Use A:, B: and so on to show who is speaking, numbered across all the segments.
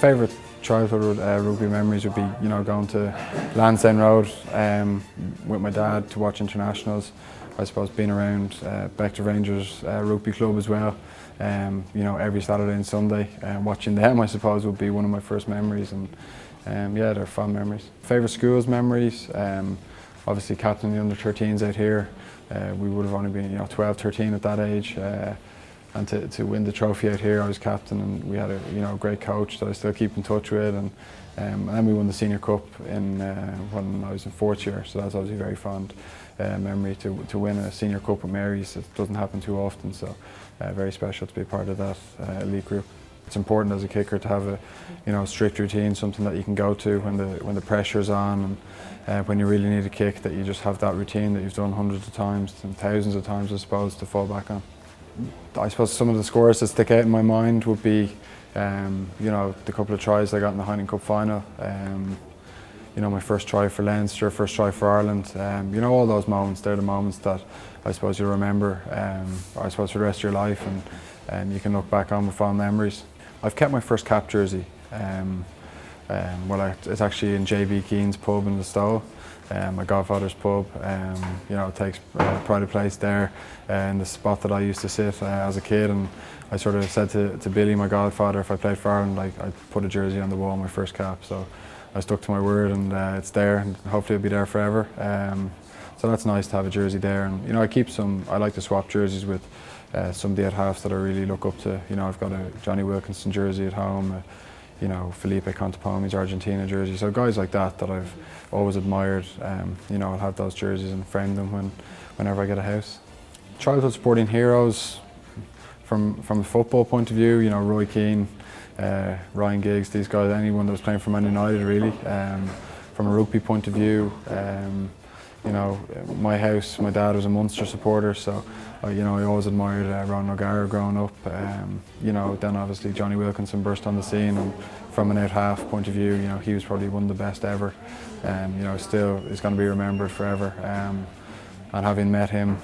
A: Favourite childhood rugby memories would be, going to Lansdowne Road with my dad to watch internationals. I suppose being around Bector Rangers Rugby Club as well. Every Saturday and Sunday, watching them, I suppose, would be one of my first memories. And yeah, they're fun memories. Favourite schools memories, obviously captaining the under-13s out here. We would have only been 12, 13 at that age. And to win the trophy out here, I was captain, and we had a great coach that I still keep in touch with. And then we won the senior cup when I was in 4th year, so that's obviously a very fond memory to win a senior cup with Mary's. It doesn't happen too often, so very special to be part of that elite group. It's important as a kicker to have a strict routine, something that you can go to when the pressure's on, and when you really need a kick, that you just have that routine that you've done hundreds of times and thousands of times, I suppose, to fall back on. I suppose some of the scores that stick out in my mind would be, the couple of tries I got in the Heineken Cup final. My first try for Leinster, first try for Ireland. All those moments, they're the moments that I suppose you'll remember, I suppose, for the rest of your life, and you can look back on with fond memories. I've kept my first cap jersey. It's actually in JB Keane's pub in the Stow. My godfather's pub. It takes pride of place there in the spot that I used to sit as a kid, and I sort of said to Billy, my godfather, if I played for Ireland, I'd put a jersey on the wall, my first cap. So I stuck to my word, and it's there, and hopefully it'll be there forever. So that's nice to have a jersey there, and I keep some. I like to swap jerseys with some of the halves that I really look up to. I've got a Jonny Wilkinson jersey at home. Felipe Contepomi's Argentina jersey. So guys like that I've always admired. I'll have those jerseys and frame them whenever I get a house. Childhood sporting heroes, from a football point of view, Roy Keane, Ryan Giggs, these guys, anyone that was playing for Man United really. From a rugby point of view, my house, my dad was a Munster supporter, so I always admired Ron O'Gara growing up. Then obviously Jonny Wilkinson burst on the scene, and from an out half point of view, he was probably one of the best ever. Still is going to be remembered forever. And having met him,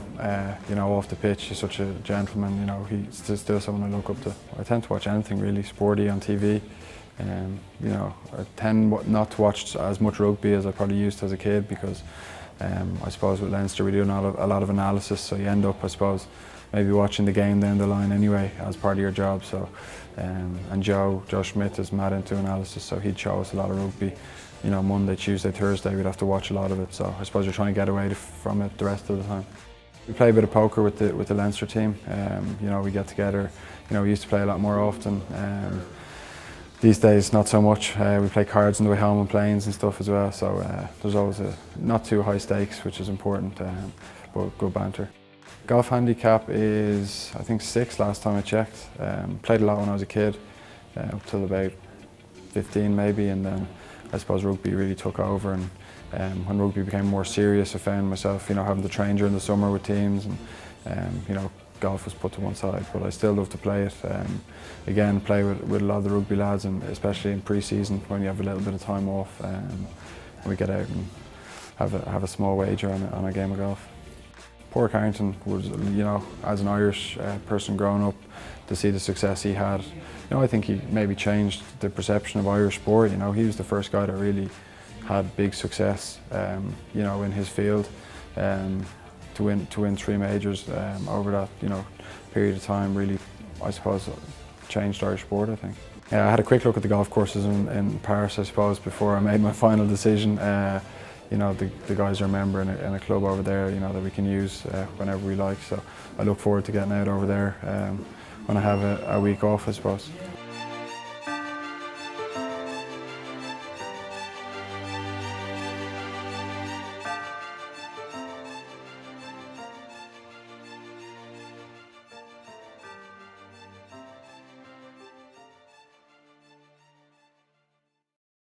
A: off the pitch, he's such a gentleman. He's still someone I look up to. I tend to watch anything really sporty on TV. I tend not to watch as much rugby as I probably used to as a kid, because I suppose with Leinster we do a lot of analysis, so you end up, I suppose, maybe watching the game down the line anyway as part of your job. So, and Joe Schmidt is mad into analysis, so he'd show us a lot of rugby. Monday, Tuesday, Thursday, we'd have to watch a lot of it. So I suppose you're trying to get away from it the rest of the time. We play a bit of poker with the Leinster team. We get together. We used to play a lot more often. These days, not so much. We play cards on the way home on planes and stuff as well. So there's always not too high stakes, which is important, but good banter. Golf handicap is, I think, 6 last time I checked. Played a lot when I was a kid, up till about 15 maybe, and then I suppose rugby really took over. And when rugby became more serious, I found myself, having to train during the summer with teams, and golf was put to one side, but I still love to play it. Again, play with a lot of the rugby lads, and especially in pre-season when you have a little bit of time off, we get out and have a small wager on a game of golf. Poor Carrington was, as an Irish person growing up, to see the success he had, I think he maybe changed the perception of Irish sport. He was the first guy that really had big success, in his field. To win 3 majors over that period of time really, I suppose, changed Irish sport, I think. I had a quick look at the golf courses in Paris, I suppose, before I made my final decision. The guys are a member in a club over there, that we can use whenever we like. So I look forward to getting out over there when I have a week off, I suppose.